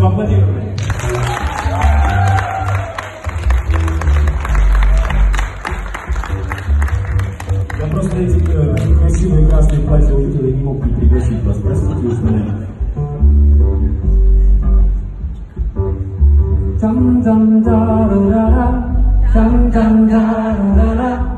поаплодируем. Я просто эти красивые красные платья увидел и не мог не пригласить вас. Простите, уж Dum dum da da da, dum dum da da da.